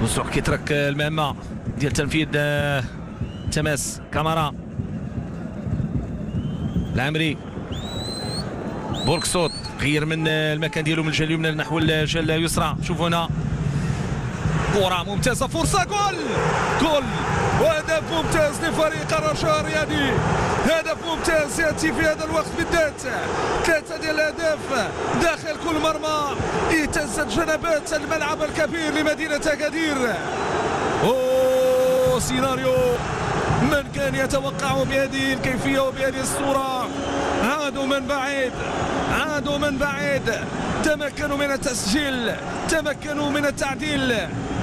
بوسوح كيترك المهمة ديال تنفيذ تماس كامارا العمري. بولكسوت غير من المكان ديالو من الجهه اليمنى نحو الجهه اليسرى. شوفوا هنا كرة ممتازة، فرصة جول جول وهدف ممتاز لفريق الرجاء الرياضي. هدف ممتاز ياتي في هذا الوقت بالذات. 3 ديال الاهداف داخل كل مرمى اهتزت جنبات الملعب الكبير لمدينة أكادير. اوه سيناريو من كان يتوقع بهذه الكيفية وبهذه الصورة. عادوا من بعيد، عادوا من بعيد، تمكنوا من التسجيل، تمكنوا من التعديل.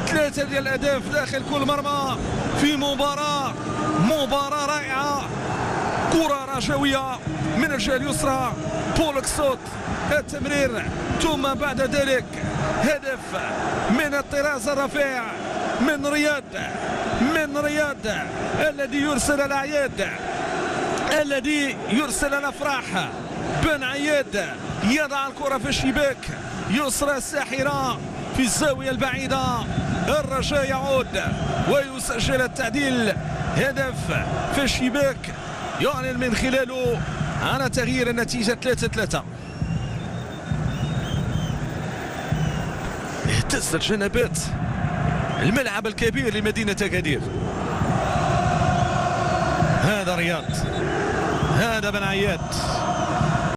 3 ديال الاهداف داخل كل مرمى في مباراة رائعة. كرة رجوية من الجهة اليسرى، بولكسوت التمرير، ثم بعد ذلك هدف من الطراز الرفيع من رياض الذي يرسل الأعياد، الذي يرسل الأفراح. بن عياد يضع الكرة في الشباك، يسرى الساحرة في الزاوية البعيدة. الرجاء يعود ويسجل التعديل، هدف في الشباك يعلن من خلاله على تغيير النتيجة 3-3. اهتزت جنبات الملعب الكبير لمدينة أكادير. هذا رياض، هذا بن عياد.